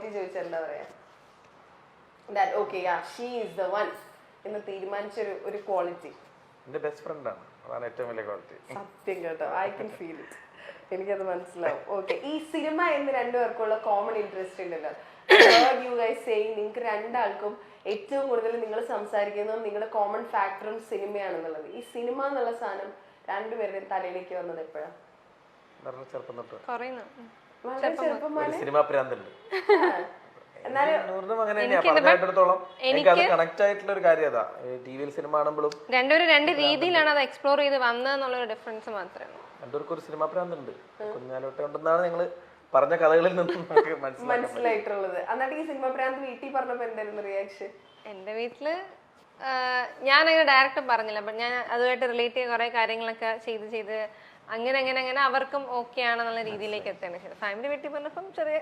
Quality ചോദിച്ചാൽ എന്താ പറയാ? That okay, yeah, she is the one എന്ന് തീരുമാനിച്ച ഒരു ക്വാളിറ്റി. എന്റെ ബെസ്റ്റ് ഫ്രണ്ട് ആണ്, അതാണ് ഏറ്റവും വലിയ ക്വാളിറ്റി. സത്യം കേട്ടോ, ഐ കൻ ഫീൽ ഇറ്റ്, എനിക്കത് മനസ്സിലാവും. ഓക്കെ, ഈ സിനിമ എന്ന് രണ്ടുപേർക്കുള്ള കോമൺ ഇൻട്രസ്റ്റ് ഉണ്ടല്ലോ. യു ഗൈസ് സേയിങ് നിങ്ങൾക്ക് രണ്ടാൾക്കും ഏറ്റവും കൂടുതൽ നിങ്ങൾ സംസാരിക്കുന്നതും നിങ്ങളുടെ കോമൺ ഫാക്ടറും സിനിമയാണെന്നുള്ളത്. ഈ സിനിമ എന്നുള്ള സാധനം രണ്ടുപേരുടെയും തലയിലേക്ക് വന്നത് എപ്പോഴാണ്? ചെറുപ്പം തൊട്ട് വളരെ ചെറുപ്പം മുതലേ സിനിമ പ്രാന്തുണ്ട്. എന്നാലും അങ്ങനെ പറഞ്ഞിടത്തോളം എനിക്ക് കണക്ട് ആയിട്ടുള്ള ഒരു കാര്യം അതാ. ടിവിയിൽ സിനിമ കാണുമ്പോഴും രണ്ടുപേരും രണ്ട് രീതിയിലാണ് അത് എക്സ്പ്ലോർ ചെയ്ത് വന്നതെന്നുള്ള ഡിഫറൻസ് മാത്രമേ. രണ്ടുപേർക്കും ഒരു സിനിമ പ്രാന്തുണ്ട് കുഞ്ഞാലോട്ടെ ഉണ്ടെന്നാണ് ഞങ്ങള് പറഞ്ഞ കഥകളിൽ നിന്നും നമുക്ക് മനസ്സിലായിട്ടുള്ളത്. എന്നിട്ട് ഈ സിനിമ പ്രാന്ത് വീട്ടിൽ പറഞ്ഞപ്പോ എന്തായിരുന്നു റിയാക്ഷൻ? എന്റെ വീട്ടില് ഞാൻ അങ്ങനെ ഡയറക്റ്റ് പറഞ്ഞില്ല, ബട്ട് ഞാൻ അതുമായിട്ട് റിലേറ്റ് ചെയ്ത കുറെ കാര്യങ്ങളൊക്കെ ചെയ്ത് അങ്ങനെ അവർക്കും ഓക്കെ ആണെന്നുള്ള രീതിയിലേക്ക് എത്തുകയാണ് ചെയ്തത്. ഫാമിലി വീട്ടിൽ പറഞ്ഞപ്പം ചെറിയ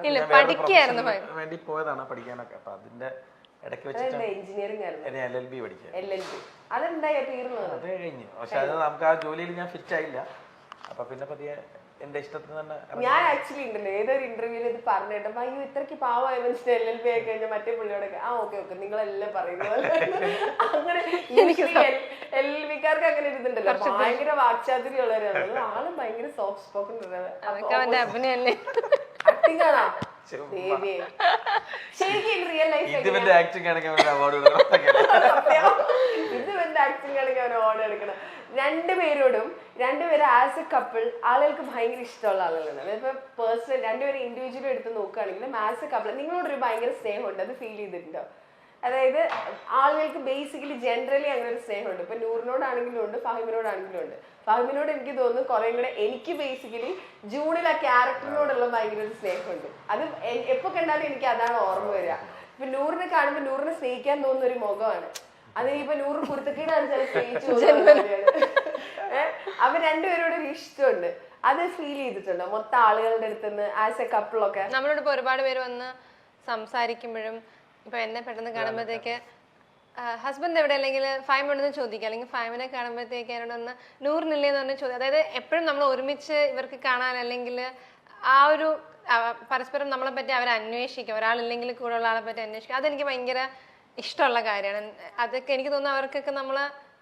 ഇല്ല പഠിക്കായിരുന്നു വേണ്ടി പോയതാണ് പഠിക്കാനൊക്കെ. അപ്പൊ അതിന്റെ ഇടയ്ക്ക് വെച്ചിട്ട് എഞ്ചിനീയറിംഗ് ആയിരുന്നു, LLB പഠിക്കാൻ. അതെന്തായി തീർന്നത്? അത് കഴിഞ്ഞു. പക്ഷെ അത് നമുക്ക് ആ ജോലിയിൽ ഞാൻ ഫിറ്റ് ആയില്ല. അപ്പൊ പിന്നെ പതിയെ എന്റെ ഇഷ്ടത്തിന് തന്നെ. ഞാൻ ആക്ച്വലി ഉണ്ടല്ലോ ഏതൊരു ഇന്റർവ്യൂവിൽ ഇത് പറഞ്ഞിട്ടപ്പോ അയ്യോ ഇത്രക്ക് പാവമായ മനുഷ്യൻ LLB ആയി കഴിഞ്ഞാൽ മറ്റേ പുള്ളിയോടൊക്കെ ഓക്കെ നിങ്ങളെല്ലാം പറയുന്നത് അങ്ങനെ. LLBക്കാർക്ക് അങ്ങനെ ഇരുന്നുണ്ടല്ലോ, ഭയങ്കര വാക്ചാതുര്യം ഉള്ളവരാണ്. ആളും ഭയങ്കര സോഫ്റ്റ് സ്പോക്കൺ ആക്ടിങ് ആണോ ദേവിയെ? ശരിക്കും റിയൽ ലൈഫ് ഇത് എന്റെ ആക്ടിങ് ആണെങ്കിൽ അവൻ അവാർഡ് എടുക്കണം. രണ്ടുപേരും ആസ് എ കപ്പിൾ ആളുകൾക്ക് ഭയങ്കര ഇഷ്ടമുള്ള ആളുകളാണ്. അതിപ്പോ പേഴ്സണൽ രണ്ടുപേരും ഇൻഡിവിജ്വലി എടുത്ത് നോക്കുകയാണെങ്കിലും ആസ് എ കപ്പിൾ നിങ്ങളോടൊരു ഭയങ്കര സ്നേഹമുണ്ട്, അത് ഫീൽ ചെയ്തിട്ടുണ്ടോ? അതായത് ആളുകൾക്ക് ബേസിക്കലി ജനറലി അങ്ങനെ ഒരു സ്നേഹമുണ്ട്. ഇപ്പൊ നൂറിനോടാണെങ്കിലും ഉണ്ട്, ഫഹിമിനോടാണെങ്കിലും ഉണ്ട്. ഫഹിമിനോട് എനിക്ക് തോന്നുന്നു കുറെ കൂടെ എനിക്ക് ബേസിക്കലി ജൂണിൽ ആ ക്യാരക്ടറിനോടുള്ള ഭയങ്കര ഒരു സ്നേഹമുണ്ട്. അത് എപ്പോ കണ്ടാലും എനിക്ക് അതാണ് ഓർമ്മ വരിക. ഇപ്പൊ നൂറിനെ കാണുമ്പോൾ നൂറിനെ സ്നേഹിക്കാൻ തോന്നുന്ന ഒരു മുഖമാണ്. അതിനിപ്പോ നൂറ് കുരുത്തക്കേടാണ് ചില സ്നേഹിച്ചു. അവർ രണ്ടുപേരോട് ഒരു ഇഷ്ടമുണ്ട്, അത് ഫീൽ ചെയ്തിട്ടുണ്ടോ മൊത്തം ആളുകളുടെ അടുത്തുനിന്ന് ആസ് എ കപ്പിളൊക്കെ? നമ്മളോട് ഇപ്പൊ ഒരുപാട് പേര് വന്ന് സംസാരിക്കുമ്പോഴും ഇപ്പൊ എന്നെ പെട്ടെന്ന് കാണുമ്പോഴത്തേക്ക് ഹസ്ബൻഡ് എവിടെ അല്ലെങ്കിൽ ഫൈമുണ്ടെന്ന് ചോദിക്കുക, അല്ലെങ്കിൽ ഫൈമിനെ കാണുമ്പോഴത്തേക്ക് എന്നോടൊന്ന് നൂറിനില്ലേന്ന് പറഞ്ഞ ചോദ്യം. അതായത് എപ്പോഴും നമ്മൾ ഒരുമിച്ച് ഇവർക്ക് കാണാൻ അല്ലെങ്കിൽ ആ ഒരു പരസ്പരം നമ്മളെ പറ്റി അവർ അന്വേഷിക്കുക, ഒരാളില്ലെങ്കിൽ കൂടെ ഉള്ള ആളെ പറ്റി അന്വേഷിക്കുക. അതെനിക്ക് ഭയങ്കര ഇഷ്ടമുള്ള കാര്യമാണ്. അതൊക്കെ എനിക്ക് തോന്നുന്നു അവർക്കൊക്കെ നമ്മൾ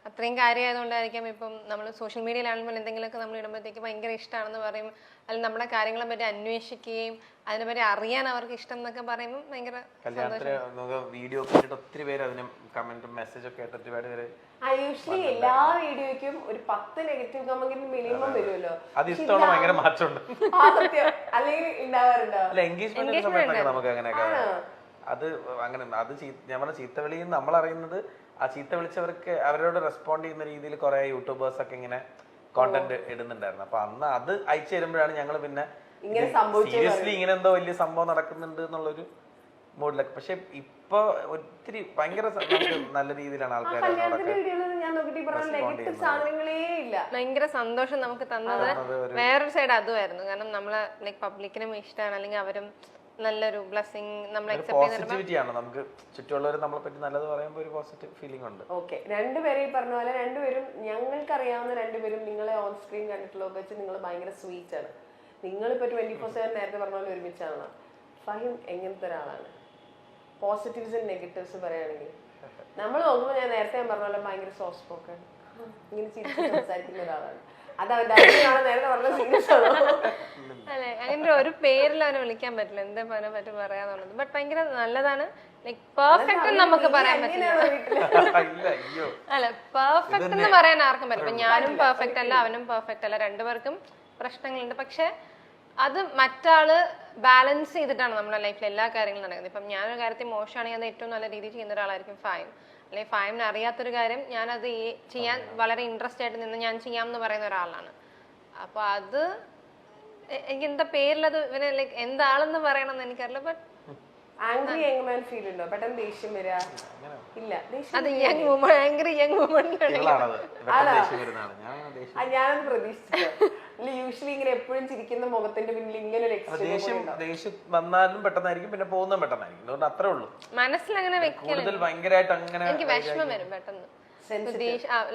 അത്രയും കാര്യമായതുകൊണ്ടായിരിക്കാം ഇപ്പം നമ്മൾ സോഷ്യൽ മീഡിയയിലാണെങ്കിലും എന്തെങ്കിലുമൊക്കെ നമ്മൾ ഇടുമ്പോഴത്തേക്ക് ഭയങ്കര ഇഷ്ടമാണെന്ന് പറയും, അല്ലെങ്കിൽ നമ്മുടെ കാര്യങ്ങളെ പറ്റി അന്വേഷിക്കുകയും അതിനെപ്പറ്റി അറിയാൻ അവർക്ക് ഇഷ്ടം എന്നൊക്കെ പറയുമ്പോൾ ഭയങ്കര വീഡിയോ ഒത്തിരി പേര് അതിന് കമന്റും മെസ്സേജ് ഒക്കെ ആയിട്ട് ഒരുപാട് പേര് യൂഷ്വലി എല്ലാ വീഡിയോയ്ക്കും ഒരു 10 നെഗറ്റീവ് കമന്റ് മിനിമം വരുമല്ലോ. അത് ഇഷ്ടമുള്ള ഭയങ്കര മാറ്റമുണ്ട്. അല്ലെങ്കിൽ ഉണ്ടാവാറുണ്ടോ? അല്ല എൻഗേജ്മെന്റ് സമയത്തൊക്കെ നമുക്ക് അങ്ങനെയൊക്കെ അത് അങ്ങനെ അത് ഞാൻ പറഞ്ഞ ചീത്തവിളി നമ്മൾ അറിയുന്നത് ആ ചീത്ത വിളിച്ചവർക്ക് അവരോട് റെസ്പോണ്ട് ചെയ്യുന്ന രീതിയിൽ കുറെ യൂട്യൂബേഴ്സ് ഒക്കെ ഇങ്ങനെ കോണ്ടന്റ് ഇടുന്നുണ്ടായിരുന്നു. അപ്പൊ അന്ന് അത് അയച്ചു തരുമ്പോഴാണ് ഞങ്ങൾ പിന്നെ സീരിയസ്ലി ഇങ്ങനെ എന്തോ വലിയ സംഭവം നടക്കുന്നുണ്ട് എന്നുള്ളൊരു മൂഡിലൊക്കെ. പക്ഷെ ഇപ്പൊ ഒത്തിരി ഭയങ്കര നല്ല രീതിയിലാണ് ആൾക്കാർ ഭയങ്കര സന്തോഷം നമുക്ക് തന്നത്. വേറൊരു സൈഡ് അതുമായിരുന്നു, കാരണം നമ്മളെ ലൈക് പബ്ലിക്കിനും ഇഷ്ടമാണ്, അല്ലെങ്കിൽ അവരും നല്ലൊരു ബ്ലെസ്സിങ് നമ്മൾ പോസിറ്റിവിറ്റിയാണ്. നമുക്ക് ചുറ്റുമുള്ളവർ നമ്മളെ പറ്റി നല്ലത് പറയുമ്പോൾ ഒരു പോസിറ്റീവ് ഫീലിംഗ് ഉണ്ട്. ഓക്കെ, രണ്ടുപേരെ ഈ പറഞ്ഞ പോലെ രണ്ടുപേരും ഞങ്ങൾക്കറിയാവുന്ന രണ്ടുപേരും നിങ്ങളെ ഓൺ സ്ക്രീൻ കണ്ടിട്ടുള്ളതൊക്കെ വെച്ച് നിങ്ങൾ ഭയങ്കര സ്വീറ്റ് ആണ്. നിങ്ങളിപ്പോ 24/7 നേരത്തെ പറഞ്ഞ പോലെ ഒരുമിച്ചാണ്. ഫഹിം എങ്ങനത്തെ ഒരാളാണ്? പോസിറ്റീവ്സ് ആൻഡ് നെഗറ്റീവ്സ് പറയുകയാണെങ്കിൽ നമ്മൾ നോക്കുമ്പോൾ ഞാൻ പറഞ്ഞ പോലെ ഭയങ്കര സോഫ്റ്റ് സ്പോക്കൺ ഇങ്ങനെ ചിരിച്ച് സംസാരിക്കുന്ന ഒരാളാണ്. അത് അവന്റെ നേരത്തെ പറഞ്ഞ സീരിയസ് ആണോ? അല്ലെ, അങ്ങനെ ഒരു പേരിൽ അവനെ വിളിക്കാൻ പറ്റില്ല, എന്താ അവനെ പറ്റി പറയാന്നുള്ളത്. ബട്ട് ഭയങ്കര നല്ലതാണ്. ലൈക് പെർഫെക്റ്റ് നമുക്ക് പറയാൻ പറ്റില്ല. അല്ല, പെർഫെക്റ്റ് എന്ന് പറയാൻ ആർക്കും പറ്റില്ല. ഞാനും പെർഫെക്റ്റ് അല്ല, അവനും പെർഫെക്റ്റ് അല്ല, രണ്ടുപേർക്കും പ്രശ്നങ്ങളുണ്ട്. പക്ഷെ അത് മറ്റാള് ബാലൻസ് ചെയ്തിട്ടാണ് നമ്മുടെ ലൈഫിൽ എല്ലാ കാര്യങ്ങളും നടക്കുന്നത്. ഇപ്പം ഞാനൊരു കാര്യത്തിൽ മോശമാണെങ്കിൽ അത് ഏറ്റവും നല്ല രീതിയിൽ ചെയ്യുന്ന ഒരാളായിരിക്കും ഫൈം. അല്ലെങ്കിൽ ഫൈമിന് അറിയാത്തൊരു കാര്യം ഞാനത് ചെയ്യാൻ വളരെ ഇൻട്രസ്റ്റ് ആയിട്ട് നിന്ന് ഞാൻ ചെയ്യാമെന്ന് പറയുന്ന ഒരാളാണ്. അപ്പൊ അത് എനിക്ക് എന്താ പേരിലത് ഇവനെ ലൈക്ക് എന്താണെന്ന് പറയണമെന്ന് എനിക്കറിയില്ല. But angry young man feel ഉണ്ടോ? പെട്ടെന്ന് ദേഷ്യം വരിക? ഇല്ല, അത് young woman, angry young woman ഞാനത് പ്രതീക്ഷിച്ചില്ല. യൂഷ്വലി ഇങ്ങനെ എപ്പോഴും ചിരിക്കുന്ന മുഖത്തിന്റെ പിന്നിൽ ഇങ്ങനെ ഒരു ദേഷ്യം വന്നാലും പെട്ടെന്നായിരിക്കും, പിന്നെ പോകുന്നതും പെട്ടെന്നായിരിക്കും. അതുകൊണ്ട് അത്രേ ഉള്ളൂ. മനസ്സിലങ്ങനെ കൂടുതൽ ഭയങ്കരമായിട്ട് അങ്ങനെ എനിക്ക് വിഷമം വരും പെട്ടെന്ന്.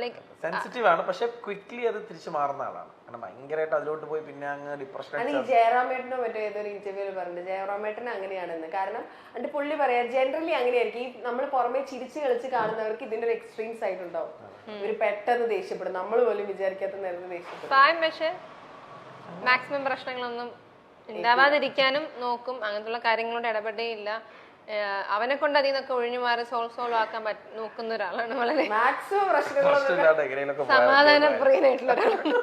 ലൈക്ക് സെൻസിറ്റീവ് ആണ്, പക്ഷെ ക്വിക്ലി അത് തിരിച്ചു മാറുന്ന ആളാണ്. കാരണം ഭയങ്കരമായിട്ട് അതിലോട്ട് പോയി പിന്നെ അങ്ങ് ഡിപ്രഷൻ. അത് ഈ ജയറാമേട്ടനോ മറ്റോ ഏതൊരു ഇന്റർവ്യൂല് പറഞ്ഞിട്ട് ജയറാമേട്ടൻ അങ്ങനെയാണെന്ന്. കാരണം എന്നിട്ട് പുള്ളി പറയാ ജനറലി അങ്ങനെയായിരിക്കും, ഈ നമ്മൾ പുറമെ ചിരിച്ച് കളിച്ച് കാണുന്നവർക്ക് ഇതിന്റെ ഒരു എക്സ്ട്രീം സൈഡ് ഉണ്ടാവും. ഇവര് പെട്ടെന്ന് ദേഷ്യപ്പെടും, നമ്മൾ പോലും വിചാരിക്കാത്ത നേരത്തെ ദേഷ്യപ്പെടും. പക്ഷെ മാക്സിമം പ്രശ്നങ്ങളൊന്നും ഉണ്ടാവാതിരിക്കാനും നോക്കും. അങ്ങനത്തെ കാര്യങ്ങളോട് ഇടപെടേ ഇല്ല. അവനെ കൊണ്ട് അതിൽ നിന്നൊക്കെ ഒഴിഞ്ഞു മാറി സോൾവ് ആക്കാൻ നോക്കുന്ന ഒരാളാണ്. വളരെ മാക്സിമം പ്രശ്നങ്ങളൊന്നും സമാധാനപ്രിയനായിട്ടുള്ള ഒരാളാണ്.